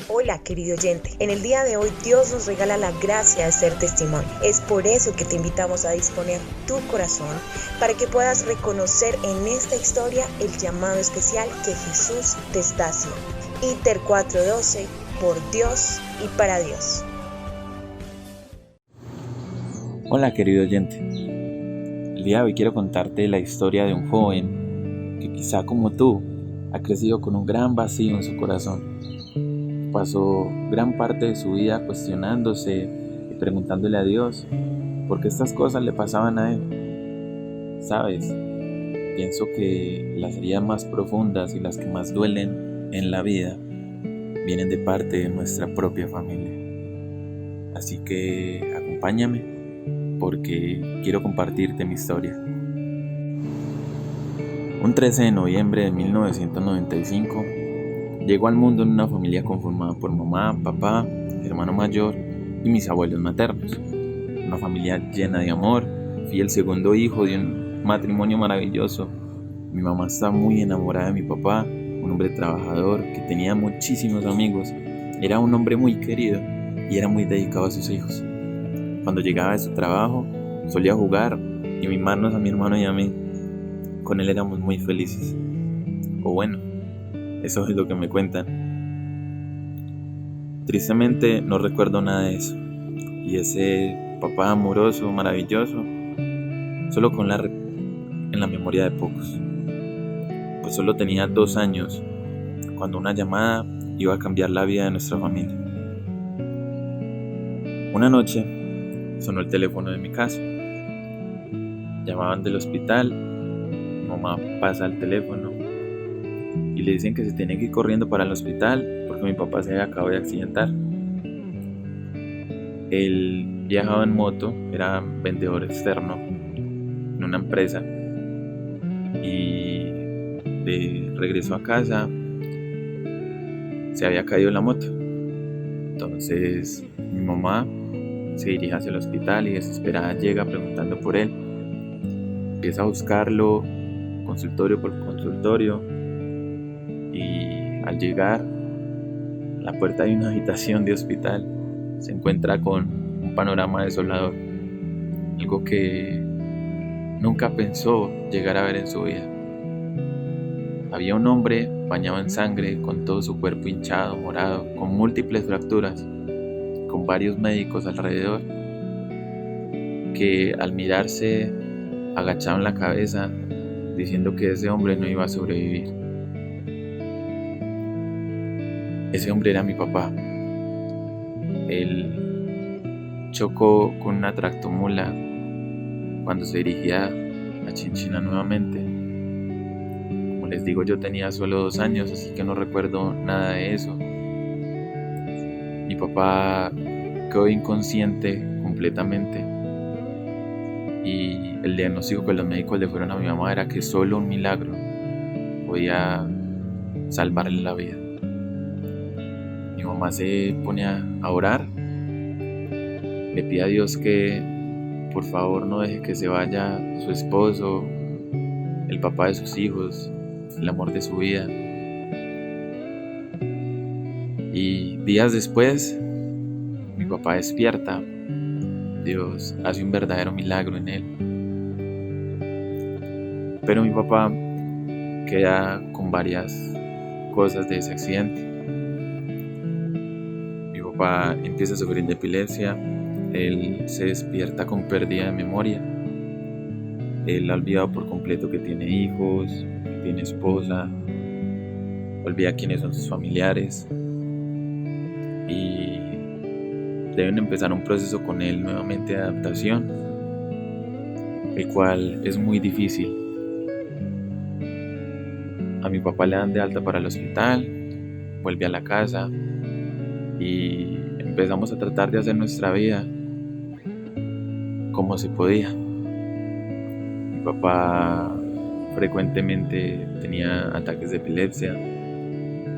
Hola, querido oyente. En el día de hoy Dios nos regala la gracia de ser testimonio. Es por eso que te invitamos a disponer tu corazón para que puedas reconocer en esta historia el llamado especial que Jesús te está haciendo. Inter 4:12, por Dios y para Dios. Hola, querido oyente. El día de hoy quiero contarte la historia de un joven que quizá como tú ha crecido con un gran vacío en su corazón. Pasó gran parte de su vida cuestionándose y preguntándole a Dios por qué estas cosas le pasaban a él. ¿Sabes? Pienso que las heridas más profundas y las que más duelen en la vida vienen de parte de nuestra propia familia. Así que acompáñame porque quiero compartirte mi historia. Un 13 de noviembre de 1995 llegó al mundo en una familia conformada por mamá, papá, hermano mayor y mis abuelos maternos. Una familia llena de amor. Fui el segundo hijo de un matrimonio maravilloso. Mi mamá estaba muy enamorada de mi papá, un hombre trabajador que tenía muchísimos amigos. Era un hombre muy querido y era muy dedicado a sus hijos. Cuando llegaba de su trabajo, solía jugar y mimarnos a mi hermano y a mí. Con él éramos muy felices. O bueno, eso es lo que me cuentan. Tristemente no recuerdo nada de eso. Y ese papá amoroso, maravilloso, solo en la memoria de pocos. Pues solo tenía 2 años cuando una llamada iba a cambiar la vida de nuestra familia. Una noche sonó el teléfono de mi casa. Llamaban del hospital. Mi mamá pasa al teléfono y le dicen que se tiene que ir corriendo para el hospital porque mi papá se acaba de accidentar. Él viajaba en moto, era vendedor externo en una empresa y de regreso a casa se había caído la moto. Entonces mi mamá se dirige hacia el hospital y desesperada llega preguntando por él. Empieza a buscarlo consultorio por consultorio y al llegar a la puerta de una habitación de hospital se encuentra con un panorama desolador, algo que nunca pensó llegar a ver en su vida. Había un hombre bañado en sangre, con todo su cuerpo hinchado, morado, con múltiples fracturas, con varios médicos alrededor, que al mirarse agacharon la cabeza, diciendo que ese hombre no iba a sobrevivir. Ese hombre era mi papá. Él chocó con una tractomula cuando se dirigía a Chinchina nuevamente. Como les digo, yo tenía solo 2 años, así que no recuerdo nada de eso. Mi papá quedó inconsciente completamente y el diagnóstico que los médicos le fueron a mi mamá era que solo un milagro podía salvarle la vida. Mi mamá se pone a orar, le pide a Dios que por favor no deje que se vaya su esposo, el papá de sus hijos, el amor de su vida. Y días después, mi papá despierta. Dios hace un verdadero milagro en él. Pero mi papá queda con varias cosas de ese accidente. Mi papá empieza a sufrir de epilepsia. Él se despierta con pérdida de memoria. Él ha olvidado por completo que tiene hijos, que tiene esposa. Olvida quiénes son sus familiares. Y deben empezar un proceso con él nuevamente de adaptación, el cual es muy difícil. A mi papá le dan de alta para el hospital, vuelve a la casa y empezamos a tratar de hacer nuestra vida como se podía. Mi papá frecuentemente tenía ataques de epilepsia,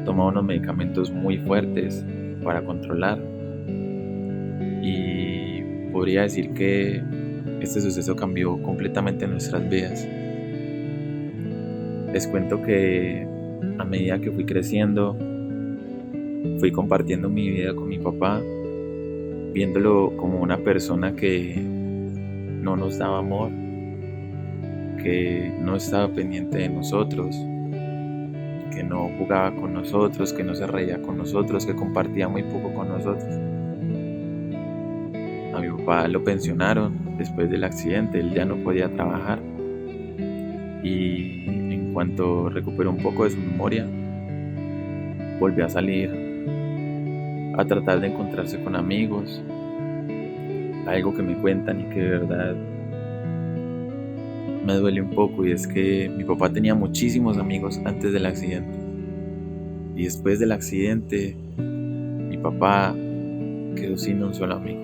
tomaba unos medicamentos muy fuertes para controlar y podría decir que este suceso cambió completamente nuestras vidas. Les cuento que a medida que fui creciendo fui compartiendo mi vida con mi papá, viéndolo como una persona que no nos daba amor, que no estaba pendiente de nosotros, que no jugaba con nosotros, que no se reía con nosotros, que compartía muy poco con nosotros. A mi papá lo pensionaron después del accidente, él ya no podía trabajar, y en cuanto recuperó un poco de su memoria, volvió a salir a tratar de encontrarse con amigos. Algo que me cuentan y que de verdad me duele un poco, y es que mi papá tenía muchísimos amigos antes del accidente, y después del accidente mi papá quedó sin un solo amigo.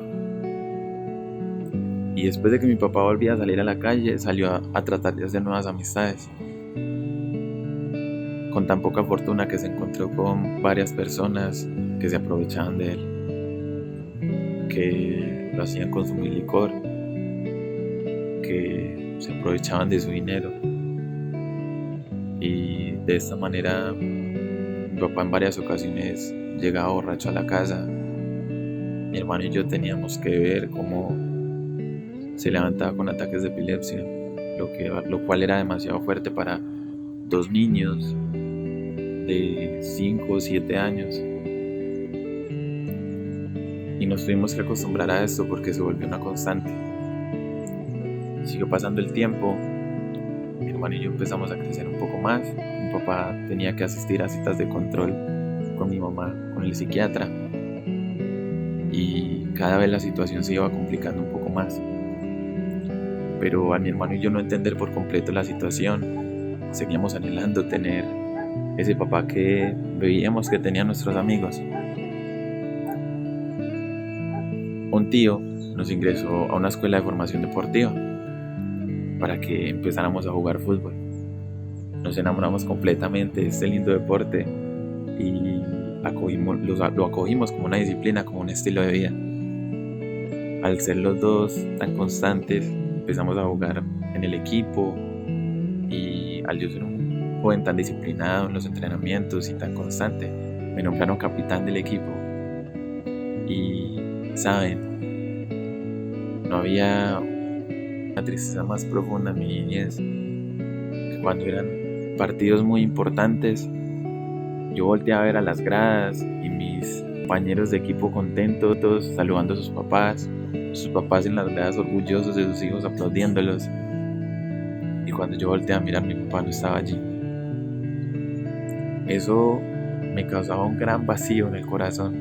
Y después de que mi papá volvía a salir a la calle, salió a tratar de hacer nuevas amistades, con tan poca fortuna que se encontró con varias personas que se aprovechaban de él, que lo hacían consumir licor, que se aprovechaban de su dinero. Y de esta manera mi papá en varias ocasiones llegaba borracho a la casa. Mi hermano y yo teníamos que ver cómo se levantaba con ataques de epilepsia, lo cual era demasiado fuerte para 2 niños de 5 o 7 años. Y nos tuvimos que acostumbrar a esto porque se volvió una constante. Siguió pasando el tiempo, mi hermano y yo empezamos a crecer un poco más. Mi papá tenía que asistir a citas de control con mi mamá, con el psiquiatra, y cada vez la situación se iba complicando un poco más. Pero a mi hermano y yo no entender por completo la situación, seguíamos anhelando tener ese papá que veíamos que tenían nuestros amigos. Un tío nos ingresó a una escuela de formación deportiva para que empezáramos a jugar fútbol. Nos enamoramos completamente de este lindo deporte y lo acogimos como una disciplina, como un estilo de vida. Al ser los dos tan constantes, empezamos a jugar en el equipo, y al yo ser un joven tan disciplinado en los entrenamientos y tan constante, me nombraron capitán del equipo. Y saben, no había una tristeza más profunda en mi niñez que cuando eran partidos muy importantes, yo volteaba a ver a las gradas y mis compañeros de equipo contentos, todos saludando a sus papás en las gradas orgullosos de sus hijos, aplaudiéndolos. Y cuando yo volteé a mirar, mi papá no estaba allí. Eso me causaba un gran vacío en el corazón,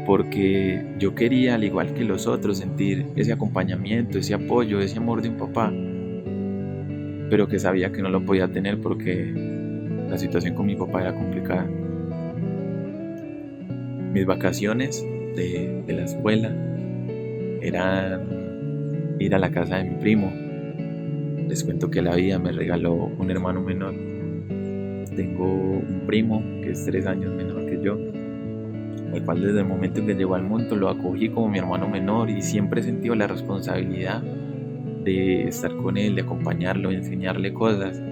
porque yo quería, al igual que los otros, sentir ese acompañamiento, ese apoyo, ese amor de un papá, pero que sabía que no lo podía tener porque la situación con mi papá era complicada. Mis vacaciones de la escuela eran ir a la casa de mi primo. Les cuento que la vida me regaló un hermano menor. Tengo un primo que es 3 años menor que yo, el cual desde el momento en que llegó al mundo lo acogí como mi hermano menor, y siempre he sentido la responsabilidad de estar con él, de acompañarlo, de enseñarle cosas.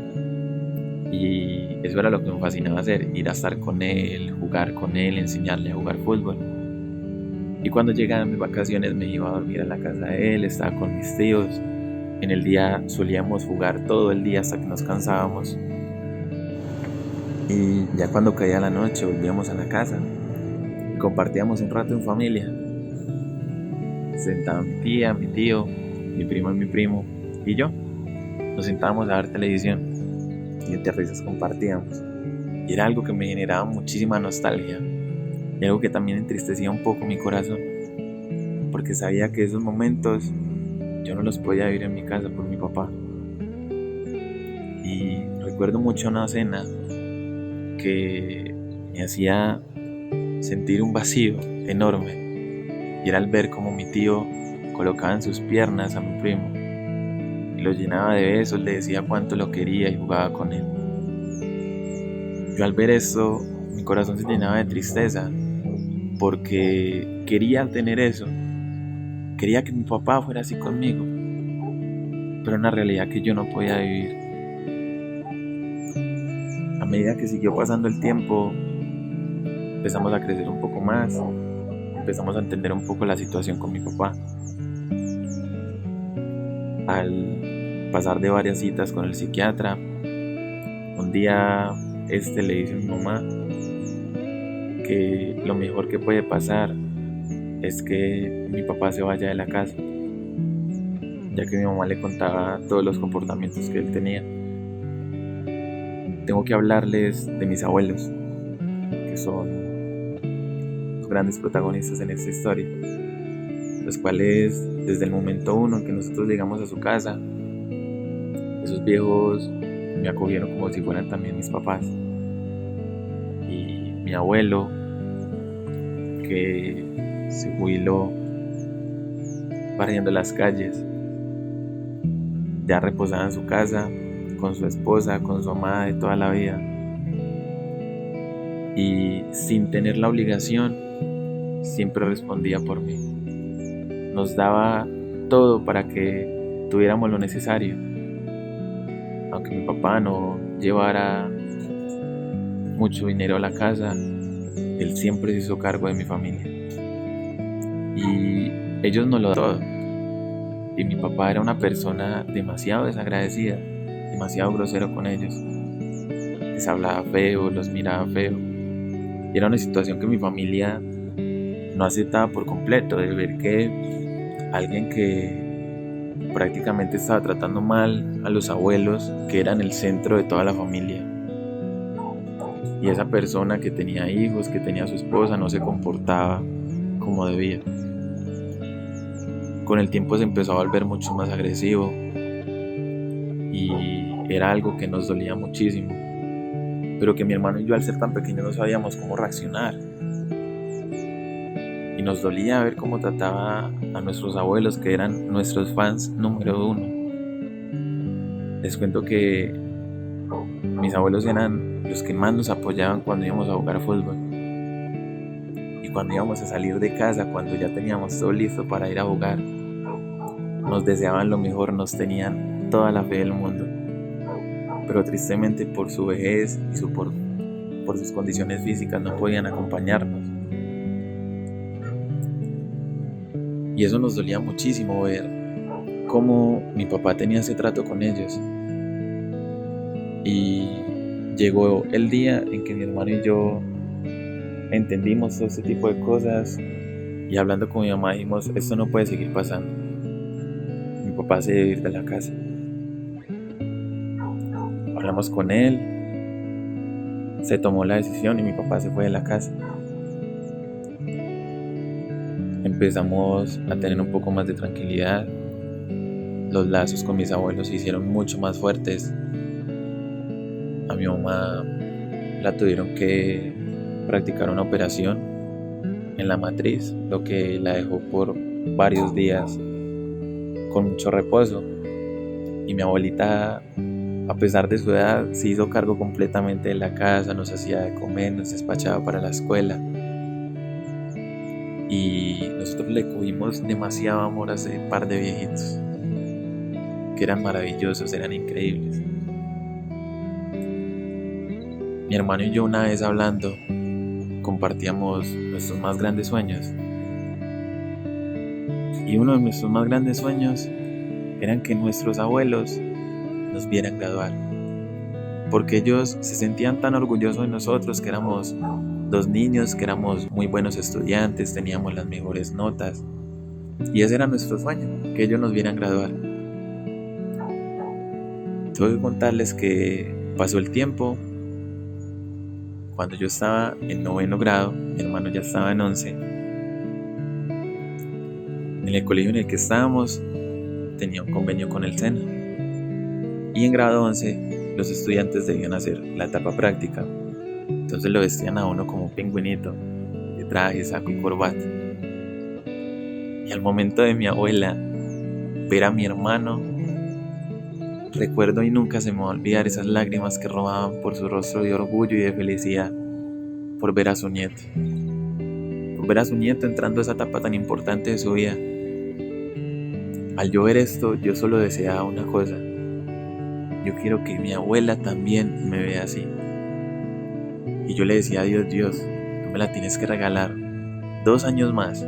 Y eso era lo que me fascinaba hacer, ir a estar con él, jugar con él, enseñarle a jugar fútbol. Y cuando llegaban mis vacaciones me iba a dormir a la casa de él, estaba con mis tíos. En el día solíamos jugar todo el día hasta que nos cansábamos. Y ya cuando caía la noche volvíamos a la casa y compartíamos un rato en familia. Sentaba mi tía, mi tío, mi primo y mi primo y yo. Nos sentábamos a ver televisión y entre risas compartíamos. Y era algo que me generaba muchísima nostalgia, y algo que también entristecía un poco mi corazón, porque sabía que esos momentos yo no los podía vivir en mi casa por mi papá. Y recuerdo mucho una cena que me hacía sentir un vacío enorme, y era al ver cómo mi tío colocaba en sus piernas a mi primo y lo llenaba de besos, le decía cuánto lo quería y jugaba con él. Yo al ver esto, mi corazón se llenaba de tristeza, porque quería tener eso, quería que mi papá fuera así conmigo, pero una realidad que yo no podía vivir. A medida que siguió pasando el tiempo, empezamos a crecer un poco más, empezamos a entender un poco la situación con mi papá. Al pasar de varias citas con el psiquiatra, un día le dice a mi mamá que lo mejor que puede pasar es que mi papá se vaya de la casa, ya que mi mamá le contaba todos los comportamientos que él tenía. Tengo que hablarles de mis abuelos, que son los grandes protagonistas en esta historia, los cuales desde el momento uno en que nosotros llegamos a su casa, esos viejos me acogieron como si fueran también mis papás. Y mi abuelo, que se jubiló barriendo las calles, ya reposaba en su casa con su esposa, con su amada de toda la vida, y sin tener la obligación siempre respondía por mí. Nos daba todo para que tuviéramos lo necesario, aunque mi papá no llevara mucho dinero a la casa, él siempre se hizo cargo de mi familia y ellos nos lo daban todo. Y mi papá era una persona demasiado desagradecida, demasiado grosero con ellos. Les hablaba feo, los miraba feo. Y era una situación que mi familia no aceptaba por completo, de ver que alguien que prácticamente estaba tratando mal a los abuelos, que eran el centro de toda la familia, y esa persona que tenía hijos, que tenía a su esposa, no se comportaba como debía. Con el tiempo se empezó a volver mucho más agresivo y era algo que nos dolía muchísimo, pero que mi hermano y yo, al ser tan pequeños, no sabíamos cómo reaccionar. Y nos dolía ver cómo trataba a nuestros abuelos, que eran nuestros fans número uno. Les cuento que mis abuelos eran los que más nos apoyaban cuando íbamos a jugar fútbol. Y cuando íbamos a salir de casa, cuando ya teníamos todo listo para ir a jugar, nos deseaban lo mejor, nos tenían toda la fe del mundo. Pero tristemente, por su vejez y por sus condiciones físicas, no podían acompañarnos. Y eso nos dolía muchísimo, ver cómo mi papá tenía ese trato con ellos. Y llegó el día en que mi hermano y yo entendimos todo este tipo de cosas, y hablando con mi mamá dijimos: esto no puede seguir pasando. Mi papá se debe ir de la casa. Hablamos con él, se tomó la decisión y mi papá se fue de la casa. Empezamos a tener un poco más de tranquilidad. Los lazos con mis abuelos se hicieron mucho más fuertes. A mi mamá la tuvieron que practicar una operación en la matriz, lo que la dejó por varios días con mucho reposo. Y mi abuelita, a pesar de su edad, se hizo cargo completamente de la casa, nos hacía de comer, nos despachaba para la escuela. Y nosotros le cogimos demasiado amor a ese par de viejitos, que eran maravillosos, eran increíbles. Mi hermano y yo, una vez hablando, compartíamos nuestros más grandes sueños. Y uno de nuestros más grandes sueños eran que nuestros abuelos nos vieran graduar, porque ellos se sentían tan orgullosos de nosotros, que éramos dos niños, que éramos muy buenos estudiantes, teníamos las mejores notas, y ese era nuestro sueño, que ellos nos vieran graduar. Tengo que contarles que pasó el tiempo. Cuando yo estaba en 9º grado, mi hermano ya estaba en 11. En el colegio en el que estábamos tenía un convenio con el SENA, y en grado 11 los estudiantes debían hacer la etapa práctica. Entonces lo vestían a uno como un pingüinito, de traje, saco y corbata. Y al momento de mi abuela ver a mi hermano, recuerdo y nunca se me va a olvidar esas lágrimas que rodaban por su rostro de orgullo y de felicidad por ver a su nieto. Por ver a su nieto entrando a esa etapa tan importante de su vida. Al yo ver esto, yo solo deseaba una cosa: yo quiero que mi abuela también me vea así. Y yo le decía a Dios: Dios, me la tienes que regalar 2 años más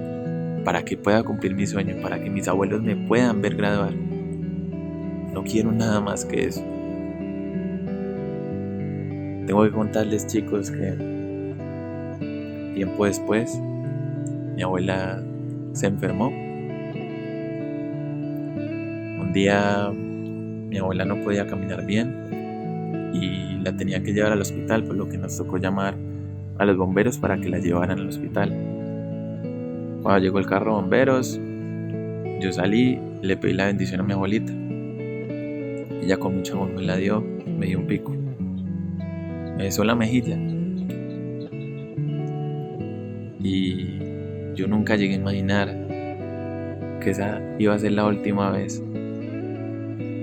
para que pueda cumplir mi sueño, para que mis abuelos me puedan ver graduar. No quiero nada más que eso. Tengo que contarles, chicos, que tiempo después mi abuela se enfermó. Un día mi abuela no podía caminar bien y la tenía que llevar al hospital, por lo que nos tocó llamar a los bomberos para que la llevaran al hospital. Cuando llegó el carro de bomberos, yo salí y le pedí la bendición a mi abuelita. Ella con mucho amor me la dio, me dio un pico, me besó la mejilla. Y yo nunca llegué a imaginar que esa iba a ser la última vez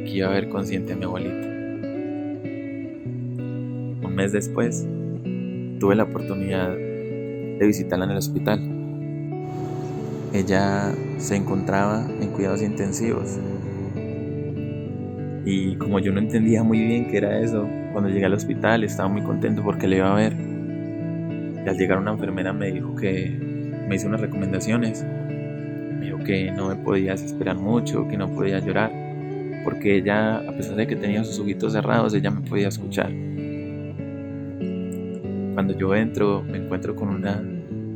que iba a ver consciente a mi abuelita. Un mes después, tuve la oportunidad de visitarla en el hospital. Ella se encontraba en cuidados intensivos. Y como yo no entendía muy bien qué era eso, cuando llegué al hospital estaba muy contento porque le iba a ver. Y al llegar una enfermera me dijo que me hizo unas recomendaciones. Me dijo que no me podía desesperar mucho, que no podía llorar, porque ella, a pesar de que tenía sus ojitos cerrados, ella me podía escuchar. Cuando yo entro, me encuentro con una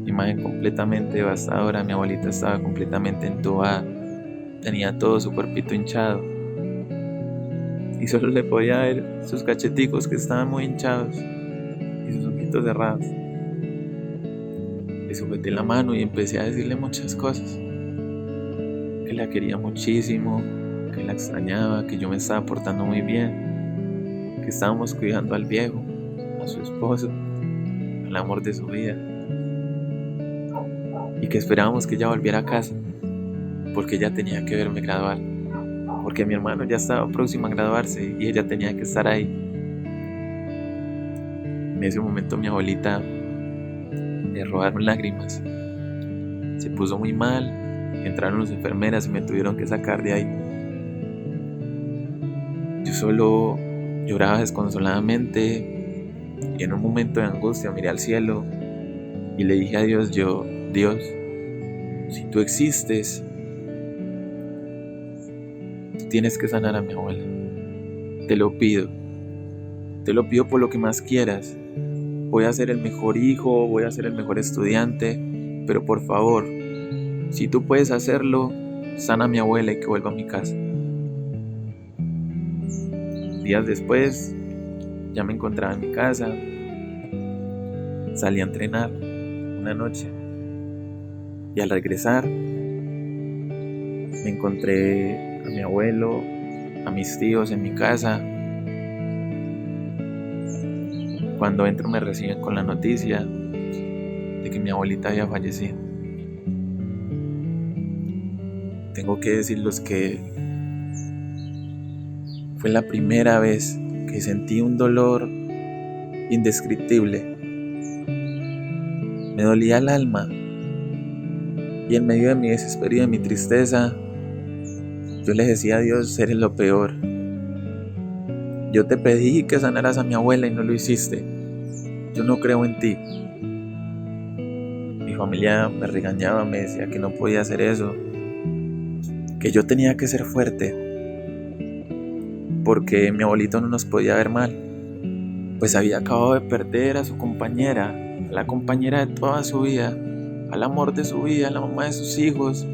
imagen completamente devastadora. Mi abuelita estaba completamente entubada, tenía todo su cuerpito hinchado y solo le podía ver sus cacheticos que estaban muy hinchados y sus ojitos cerrados. Le sujeté la mano y empecé a decirle muchas cosas, que la quería muchísimo, que la extrañaba, que yo me estaba portando muy bien, que estábamos cuidando al viejo, a su esposo, al amor de su vida, y que esperábamos que ella volviera a casa, porque ella tenía que verme graduar, porque mi hermano ya estaba próximo a graduarse y ella tenía que estar ahí. En ese momento mi abuelita le rodaron lágrimas, se puso muy mal, entraron las enfermeras y me tuvieron que sacar de ahí. Yo solo lloraba desconsoladamente y en un momento de angustia miré al cielo y le dije a Dios, Dios, si tú existes, tú tienes que sanar a mi abuela. Te lo pido por lo que más quieras. Voy a ser el mejor hijo, voy a ser el mejor estudiante, pero por favor, si tú puedes hacerlo, sana a mi abuela y que vuelva a mi casa. Días después, ya me encontraba en mi casa, salí a entrenar una noche y al regresar me encontré a mi abuelo, a mis tíos en mi casa. Cuando entro me reciben con la noticia de que mi abuelita había fallecido. Tengo que decirles que fue la primera vez que sentí un dolor indescriptible. Me dolía el alma y en medio de mi desespero y de mi tristeza, yo le decía a Dios, eres lo peor. Yo te pedí que sanaras a mi abuela y no lo hiciste. Yo no creo en ti. Mi familia me regañaba, me decía que no podía hacer eso, que yo tenía que ser fuerte, porque mi abuelito no nos podía ver mal, pues había acabado de perder a su compañera, a la compañera de toda su vida, al amor de su vida, a la mamá de sus hijos,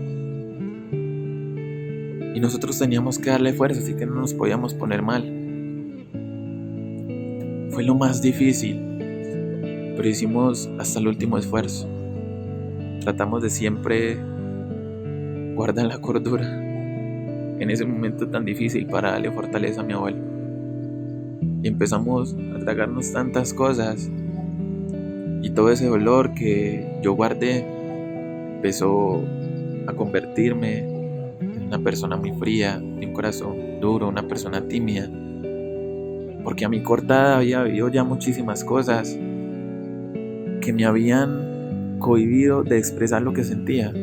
y nosotros teníamos que darle fuerza, así que no nos podíamos poner mal. Fue lo más difícil, pero hicimos hasta el último esfuerzo. Tratamos de siempre guardar la cordura en ese momento tan difícil para darle fortaleza a mi abuelo. Y empezamos a tragarnos tantas cosas y todo ese dolor que yo guardé empezó a convertirme en una persona muy fría, de un corazón duro, una persona tímida, porque a mi corta edad había vivido ya muchísimas cosas que me habían cohibido de expresar lo que sentía,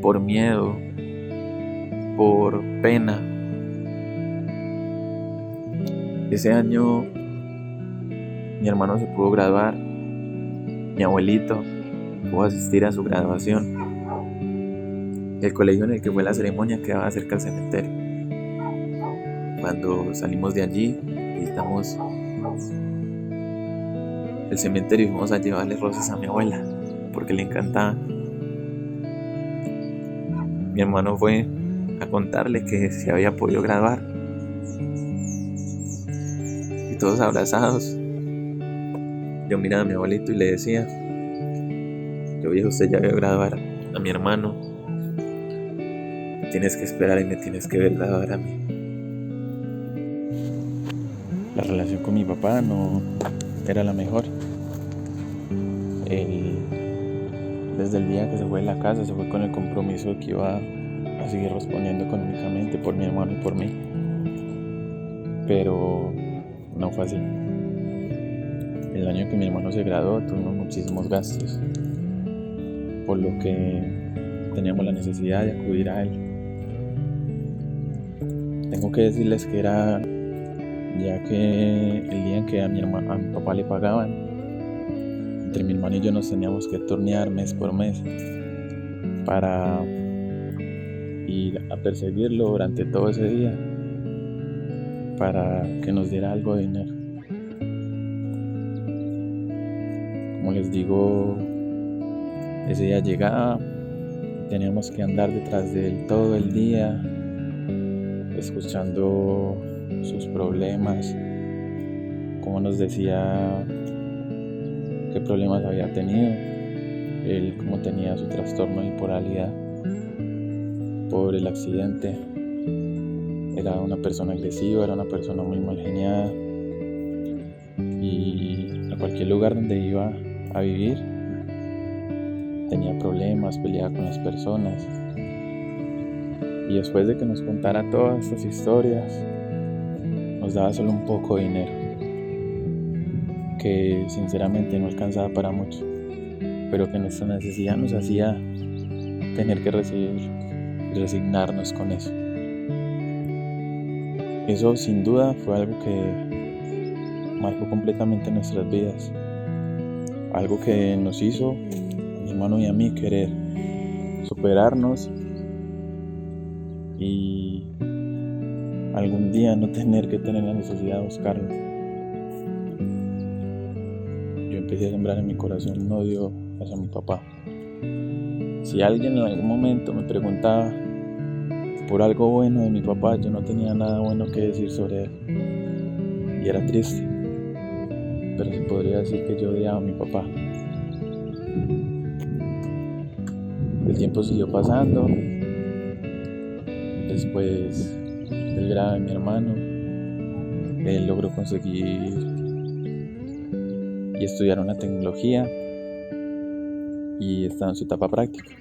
por miedo, por pena. Ese año mi hermano se pudo graduar Mi abuelito pudo asistir a su graduación. El colegio en el que fue la ceremonia quedaba cerca del cementerio. Cuando salimos de allí, visitamos el cementerio y fuimos a llevarle rosas a mi abuela, porque le encantaba. Mi hermano fue a contarle que se había podido graduar. Y todos abrazados. Yo miraba a mi abuelito y le decía: yo, viejo, usted ya vio graduar a mi hermano. Tienes que esperar y me tienes que ver graduar a mí. La relación con mi papá no era la mejor. Desde el día que se fue de la casa, se fue con el compromiso de que iba a seguir respondiendo económicamente por mi hermano y por mí. Pero no fue así. El año que mi hermano se graduó tuvimos muchísimos gastos, por lo que teníamos la necesidad de acudir a él. Tengo que decirles que era ya que el día en que a mi papá le pagaban, entre mi hermano y yo nos teníamos que turnear mes por mes para ir a perseguirlo durante todo ese día para que nos diera algo de dinero. Como les digo, ese día llegaba, teníamos que andar detrás de él todo el día, escuchando sus problemas, como nos decía qué problemas había tenido, él cómo tenía su trastorno de bipolaridad por el accidente. Era una persona agresiva, era una persona muy mal geniada, y a cualquier lugar donde iba a vivir tenía problemas, peleaba con las personas. Y después de que nos contara todas estas historias, nos daba solo un poco de dinero, que sinceramente no alcanzaba para mucho, pero que nuestra necesidad nos hacía tener que recibirlo y resignarnos con eso. Eso sin duda fue algo que marcó completamente nuestras vidas, algo que nos hizo, a mi hermano y a mí, querer superarnos y algún día no tener que tener la necesidad de buscarlo. Yo empecé a sembrar en mi corazón un odio hacia mi papá. Si alguien en algún momento me preguntaba por algo bueno de mi papá, yo no tenía nada bueno que decir sobre él, y era triste, pero se podría decir que yo odiaba a mi papá. El tiempo siguió pasando. Después del grado de mi hermano, él logró conseguir y estudiar una tecnología y estaba en su etapa práctica,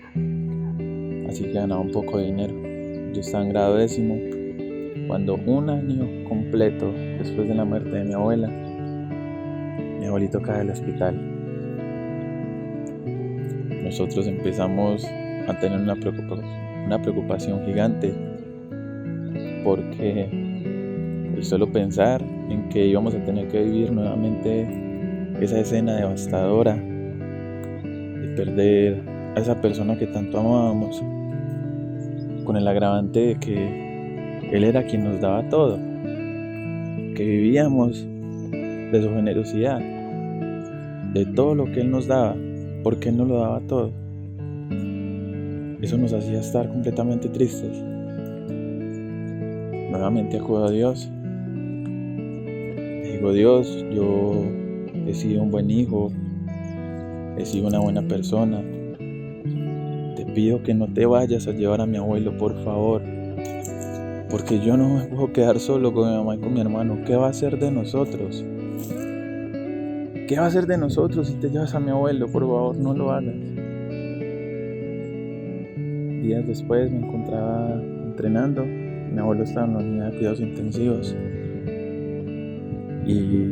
así que ganaba un poco de dinero. Yo estaba en grado 10º cuando, un año completo después de la muerte de mi abuela, mi abuelito cae al hospital. Nosotros empezamos a tener una preocupación gigante, porque el solo pensar en que íbamos a tener que vivir nuevamente esa escena devastadora de perder a esa persona que tanto amábamos, con el agravante de que él era quien nos daba todo, que vivíamos de su generosidad, de todo lo que él nos daba, porque él nos lo daba todo. Eso nos hacía estar completamente tristes. Nuevamente acudo a Dios. Le digo: Dios, yo he sido un buen hijo, he sido una buena persona. Te pido que no te vayas a llevar a mi abuelo, por favor, porque yo no me puedo quedar solo con mi mamá y con mi hermano. ¿Qué va a hacer de nosotros? ¿Qué va a hacer de nosotros si te llevas a mi abuelo? Por favor, no lo hagas. Días después me encontraba entrenando. Mi abuelo estaba en la unidad de cuidados intensivos y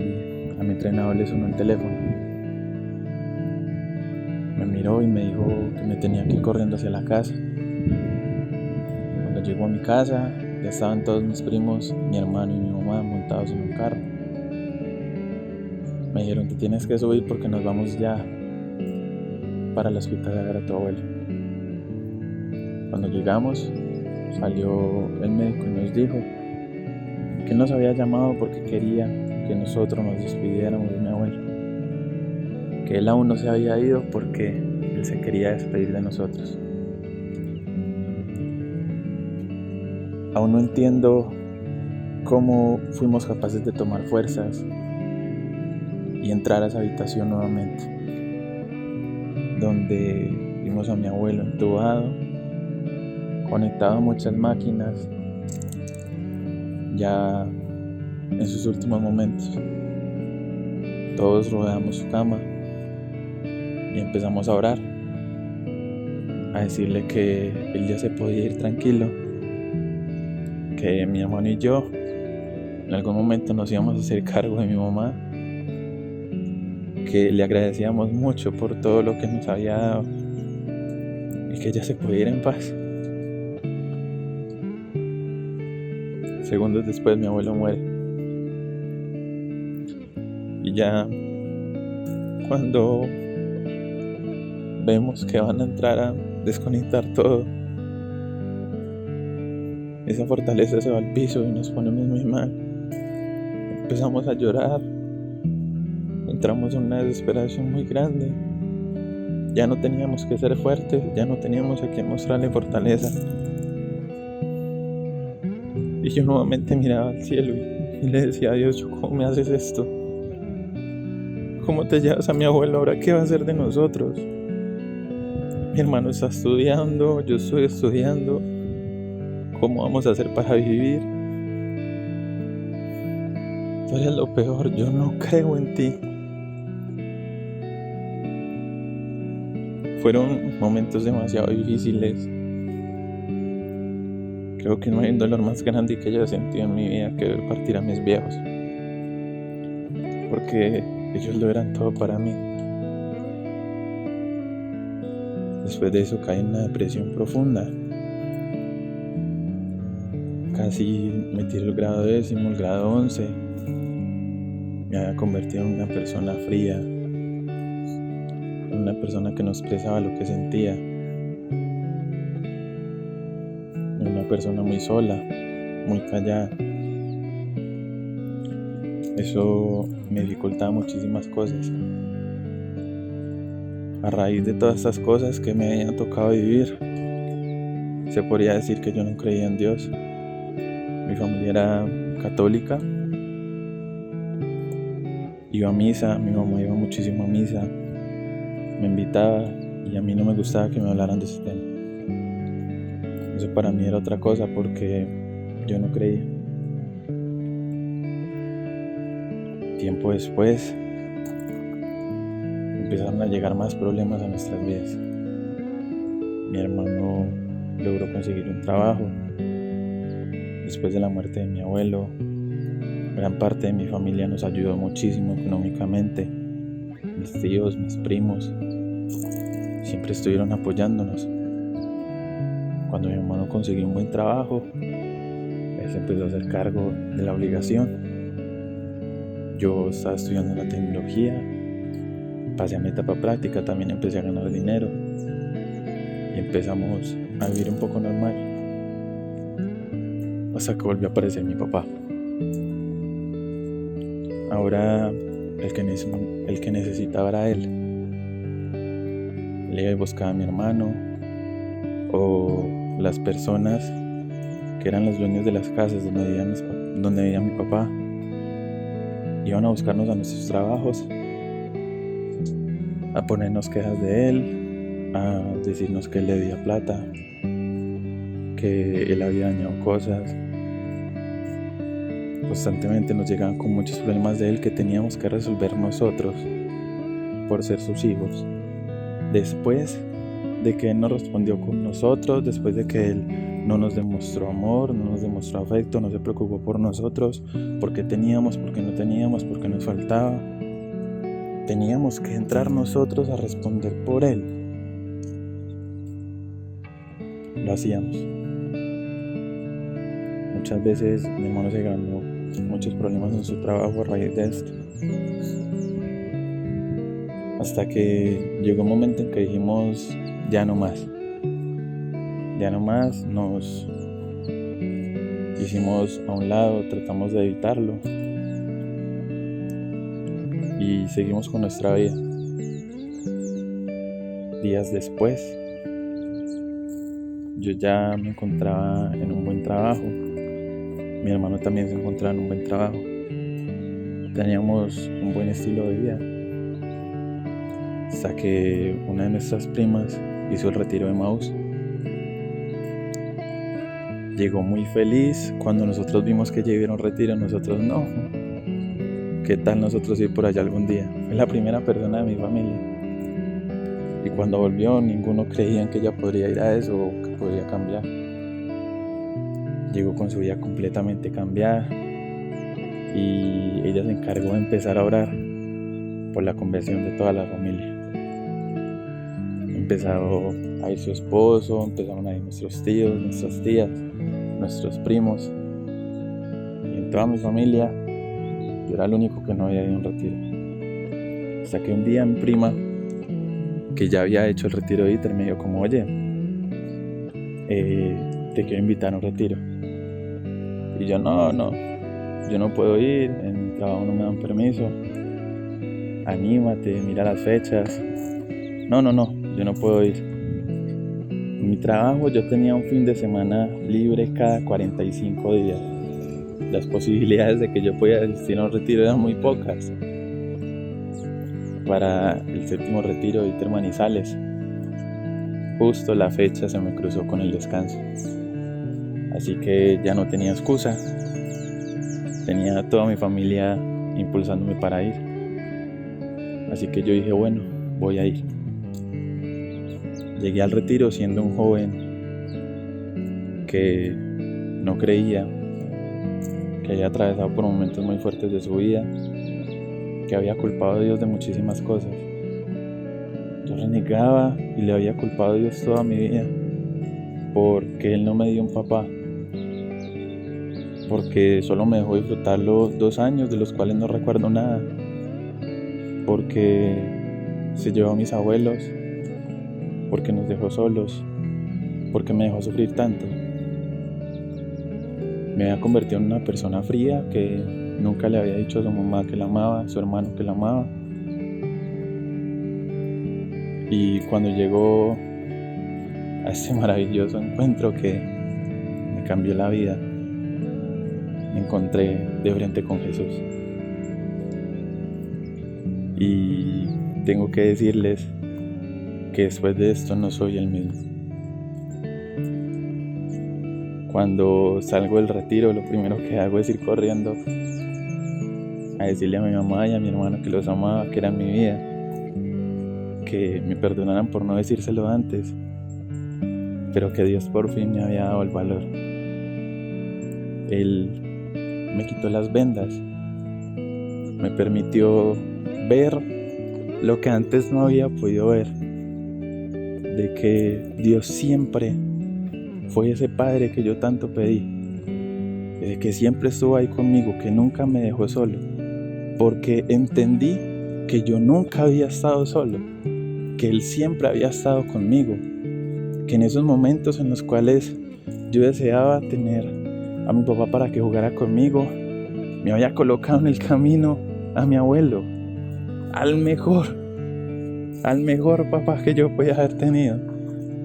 a mi entrenador le sonó el teléfono. Me miró y me dijo que me tenía que ir corriendo hacia la casa. Cuando llegó a mi casa, ya estaban todos mis primos, mi hermano y mi mamá montados en un carro. Me dijeron: te tienes que subir porque nos vamos ya. para el hospital a ver a tu abuelo. Cuando llegamos, salió el médico y nos dijo que nos había llamado porque quería que nosotros nos despidiéramos de mi abuelo, que él aún no se había ido porque él se quería despedir de nosotros. Aún no entiendo cómo fuimos capaces de tomar fuerzas y entrar a esa habitación nuevamente, donde vimos a mi abuelo entubado, conectado a muchas máquinas, ya en sus últimos momentos. Todos rodeamos su cama y empezamos a orar, a decirle que él ya se podía ir tranquilo, que mi hermano y yo en algún momento nos íbamos a hacer cargo de mi mamá, que le agradecíamos mucho por todo lo que nos había dado y que ella se podía ir en paz. Segundos después mi abuelo muere. Y ya cuando vemos que van a entrar a desconectar todo, esa fortaleza se va al piso y nos ponemos muy mal. Empezamos a llorar, entramos en una desesperación muy grande. Ya no teníamos que ser fuertes, ya no teníamos a quien mostrarle fortaleza. Y yo nuevamente miraba al cielo y le decía a Dios, ¿cómo me haces esto? ¿Cómo te llevas a mi abuelo? ¿Ahora qué va a hacer de nosotros? Mi hermano está estudiando, yo estoy estudiando. ¿Cómo vamos a hacer para vivir? Tú eres lo peor, yo no creo en ti. Fueron momentos demasiado difíciles. Creo que no hay un dolor más grande que haya sentido en mi vida que ver partir a mis viejos, porque ellos lo eran todo para mí. Después de eso caí en una depresión profunda. Casi me tiré el grado 10º, el grado 11. Me había convertido en una persona fría, en una persona que no expresaba lo que sentía, en una persona muy sola, muy callada. Eso me dificultaba muchísimas cosas. A raíz de todas estas cosas que me habían tocado vivir, se podría decir que yo no creía en Dios. Mi familia era católica, iba a misa, mi mamá iba muchísimo a misa, me invitaba y a mí no me gustaba que me hablaran de ese tema. Eso para mí era otra cosa porque yo no creía. Tiempo después empezaron a llegar más problemas a nuestras vidas. Mi hermano logró conseguir un trabajo. Después de la muerte de mi abuelo, gran parte de mi familia nos ayudó muchísimo económicamente. Mis tíos, mis primos, siempre estuvieron apoyándonos. Cuando mi hermano consiguió un buen trabajo, él se empezó a hacer cargo de la obligación. Yo estaba estudiando la tecnología, pasé a mi etapa práctica, también empecé a ganar dinero y empezamos a vivir un poco normal. Hasta que volvió a aparecer mi papá. Ahora el que necesitaba era él. Le iba y buscaba a mi hermano o las personas que eran los dueños de las casas donde vivía mi papá. Iban a buscarnos a nuestros trabajos, a ponernos quejas de él, a decirnos que él le debía plata, que él había dañado cosas. Constantemente nos llegaban con muchos problemas de él que teníamos que resolver nosotros por ser sus hijos. Después de que él no respondió con nosotros, después de que él no nos demostró amor, no nos demostró afecto, no se preocupó por nosotros, porque teníamos, porque no teníamos, porque nos faltaba, teníamos que entrar nosotros a responder por él. Lo hacíamos. Muchas veces mi hermano se ganó muchos problemas en su trabajo a raíz de esto. Hasta que llegó un momento en que dijimos, ya no más. Ya no más, nos hicimos a un lado, tratamos de evitarlo y seguimos con nuestra vida. Días después, yo ya me encontraba en un buen trabajo, mi hermano también se encontraba en un buen trabajo, teníamos un buen estilo de vida, hasta que una de nuestras primas hizo el retiro de Emaús. Llegó muy feliz. Cuando nosotros vimos que ella iba a un retiro, nosotros no. ¿Qué tal nosotros ir por allá algún día? Fue la primera persona de mi familia. Y cuando volvió, ninguno creía en que ella podría ir a eso o que podría cambiar. Llegó con su vida completamente cambiada y ella se encargó de empezar a orar por la conversión de toda la familia. Empezó a ir su esposo, empezaron a ir nuestros tíos, nuestras tías, nuestros primos, y en toda mi familia yo era el único que no había ido a un retiro. Hasta que un día mi prima, que ya había hecho el retiro de ITER, me dijo como, oye, te quiero invitar a un retiro. Y yo yo no puedo ir, en mi trabajo no me dan permiso, anímate, mira las fechas. No, yo no puedo ir. En mi trabajo yo tenía un fin de semana libre cada 45 días. Las posibilidades de que yo pudiera asistir a un retiro eran muy pocas. Para el 7º retiro de ITER Manizales, justo la fecha se me cruzó con el descanso. Así que ya no tenía excusa. Tenía a toda mi familia impulsándome para ir. Así que yo dije, bueno, voy a ir. Llegué al retiro siendo un joven que no creía, que había atravesado por momentos muy fuertes de su vida, que había culpado a Dios de muchísimas cosas. Yo renegaba y le había culpado a Dios toda mi vida porque Él no me dio un papá, porque solo me dejó disfrutar los 2 años de los cuales no recuerdo nada, porque se llevó a mis abuelos, porque nos dejó solos, porque me dejó sufrir tanto. Me había convertido en una persona fría que nunca le había dicho a su mamá que la amaba, a su hermano que la amaba. Y cuando llegó a este maravilloso encuentro que me cambió la vida, me encontré de frente con Jesús. Y tengo que decirles que después de esto no soy el mismo. Cuando salgo del retiro, lo primero que hago es ir corriendo a decirle a mi mamá y a mi hermano que los amaba, que eran mi vida, que me perdonaran por no decírselo antes, pero que Dios por fin me había dado el valor. Él me quitó las vendas, me permitió ver lo que antes no había podido ver, de que Dios siempre fue ese padre que yo tanto pedí, de que siempre estuvo ahí conmigo, que nunca me dejó solo, porque entendí que yo nunca había estado solo, que Él siempre había estado conmigo, que en esos momentos en los cuales yo deseaba tener a mi papá para que jugara conmigo, me había colocado en el camino a mi abuelo, al mejor papá que yo podía haber tenido,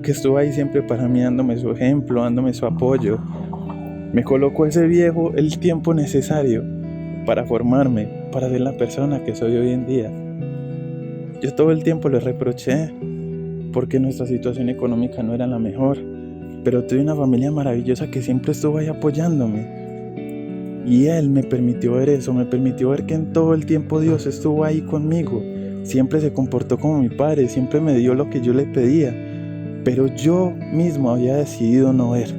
que estuvo ahí siempre para mí, dándome su ejemplo, dándome su apoyo. Me colocó ese viejo el tiempo necesario para formarme, para ser la persona que soy hoy en día. Yo todo el tiempo le reproché porque nuestra situación económica no era la mejor, pero tuve una familia maravillosa que siempre estuvo ahí apoyándome. Y Él me permitió ver eso, me permitió ver que en todo el tiempo Dios estuvo ahí conmigo. Siempre se comportó como mi padre, siempre me dio lo que yo le pedía, pero yo mismo había decidido no ver.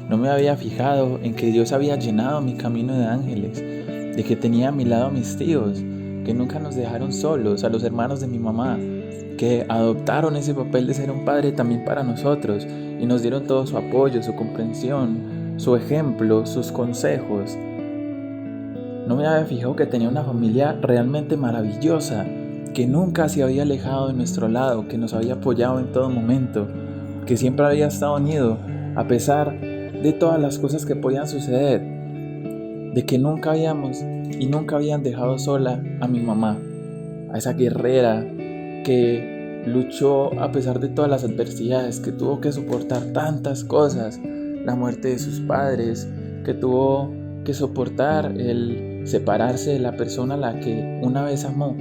No me había fijado en que Dios había llenado mi camino de ángeles, de que tenía a mi lado a mis tíos, que nunca nos dejaron solos, a los hermanos de mi mamá, que adoptaron ese papel de ser un padre también para nosotros y nos dieron todo su apoyo, su comprensión, su ejemplo, sus consejos. No me había fijado que tenía una familia realmente maravillosa, que nunca se había alejado de nuestro lado, que nos había apoyado en todo momento, que siempre había estado unido a pesar de todas las cosas que podían suceder, de que nunca habían dejado sola a mi mamá, a esa guerrera que luchó a pesar de todas las adversidades, que tuvo que soportar tantas cosas, la muerte de sus padres, que tuvo que soportar el separarse de la persona a la que una vez amó.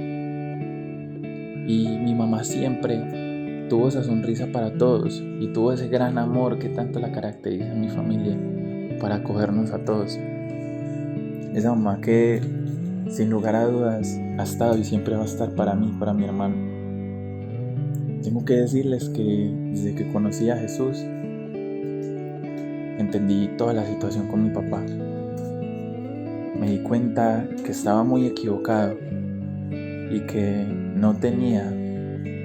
Y mi mamá siempre tuvo esa sonrisa para todos y tuvo ese gran amor que tanto la caracteriza en mi familia para acogernos a todos. Esa mamá que sin lugar a dudas ha estado y siempre va a estar para mí, para mi hermano. Tengo que decirles que desde que conocí a Jesús entendí toda la situación con mi papá. Me di cuenta que estaba muy equivocado y que no tenía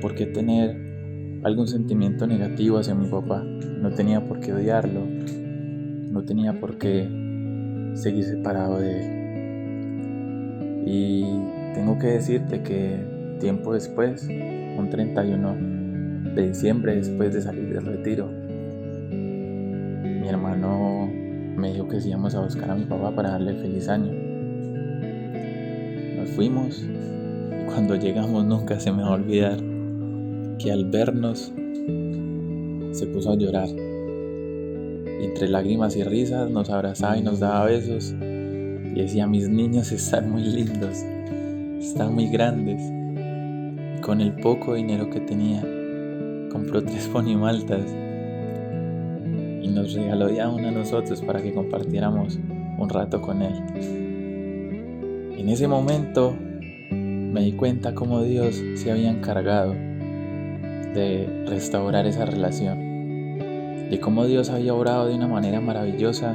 por qué tener algún sentimiento negativo hacia mi papá. No tenía por qué odiarlo, no tenía por qué seguir separado de él. Y tengo que decirte que tiempo después, un 31 de diciembre, después de salir del retiro, mi hermano me dijo que sí íbamos a buscar a mi papá para darle el feliz año. Nos fuimos y cuando llegamos nunca se me va a olvidar que al vernos se puso a llorar. Y entre lágrimas y risas nos abrazaba y nos daba besos y decía: mis niños están muy lindos, están muy grandes. Y con el poco dinero que tenía compró 3 ponimaltas y nos regaló ya una a nosotros para que compartiéramos un rato con él. En ese momento me di cuenta cómo Dios se había encargado de restaurar esa relación, de cómo Dios había obrado de una manera maravillosa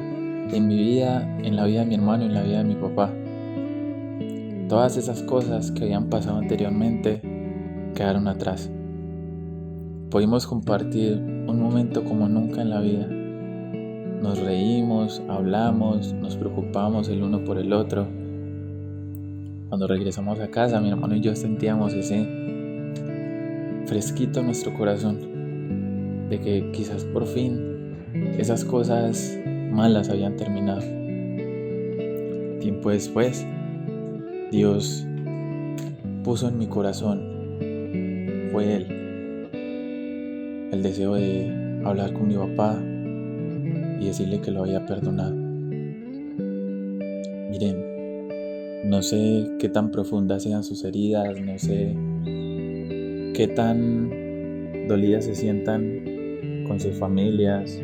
en mi vida, en la vida de mi hermano y en la vida de mi papá. Todas esas cosas que habían pasado anteriormente quedaron atrás. Pudimos compartir un momento como nunca en la vida. Nos reímos, hablamos, nos preocupamos el uno por el otro. Cuando regresamos a casa, mi hermano y yo sentíamos ese fresquito en nuestro corazón, de que quizás por fin esas cosas malas habían terminado. Tiempo después, Dios puso en mi corazón, fue Él, el deseo de hablar con mi papá y decirle que lo había perdonado. Miren, no sé qué tan profundas sean sus heridas, no sé qué tan dolidas se sientan con sus familias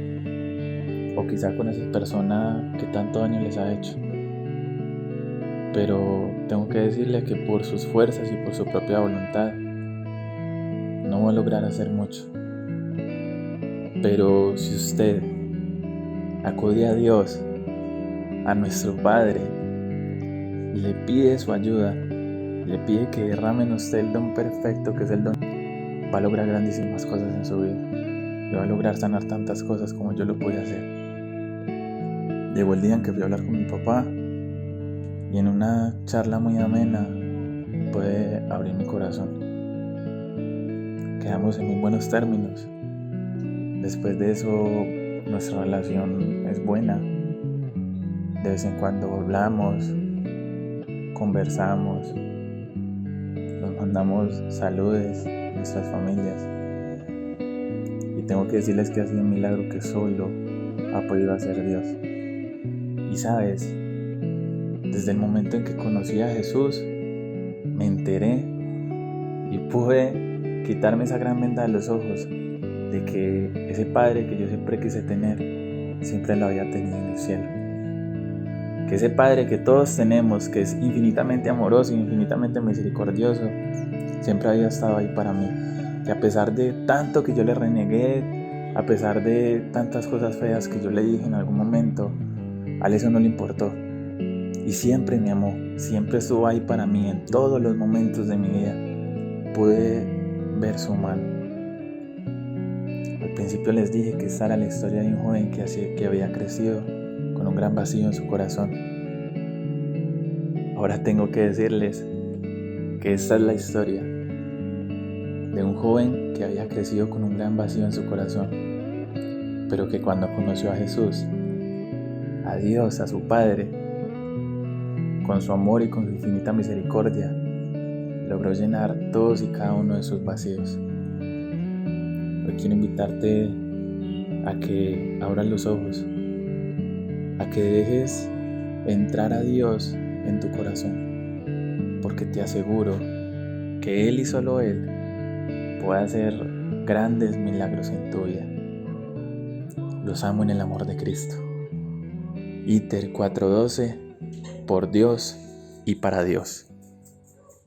o quizá con esa persona que tanto daño les ha hecho. Pero tengo que decirle que por sus fuerzas y por su propia voluntad no va a lograr hacer mucho. Pero si usted acude a Dios, a nuestro Padre, y le pide su ayuda, le pide que derrame en usted el don perfecto que es el don, va a lograr grandísimas cosas en su vida. Y va a lograr sanar tantas cosas como yo lo pude hacer. Llegó el día en que fui a hablar con mi papá y en una charla muy amena pude abrir mi corazón. Quedamos en muy buenos términos. Después de eso nuestra relación es buena. De vez en cuando hablamos, conversamos, nos mandamos saludos a nuestras familias. Y tengo que decirles que ha sido un milagro que solo ha podido hacer Dios. Y sabes, desde el momento en que conocí a Jesús, me enteré y pude quitarme esa gran venda de los ojos de que ese Padre que yo siempre quise tener, siempre lo había tenido en el cielo. Que ese Padre que todos tenemos, que es infinitamente amoroso y infinitamente misericordioso, siempre había estado ahí para mí. Que a pesar de tanto que yo le renegué, a pesar de tantas cosas feas que yo le dije en algún momento, a él eso no le importó. Y siempre me amó, siempre estuvo ahí para mí en todos los momentos de mi vida. Pude ver su mano. Al principio les dije que esta era la historia de un joven que había crecido con un gran vacío en su corazón. Ahora tengo que decirles que esta es la historia de un joven que había crecido con un gran vacío en su corazón, pero que cuando conoció a Jesús, a Dios, a su Padre, con su amor y con su infinita misericordia, logró llenar todos y cada uno de sus vacíos. Hoy quiero invitarte a que abras los ojos, a que dejes entrar a Dios en tu corazón, porque te aseguro que Él y solo Él puede hacer grandes milagros en tu vida. Los amo en el amor de Cristo. ITER 412, por Dios y para Dios.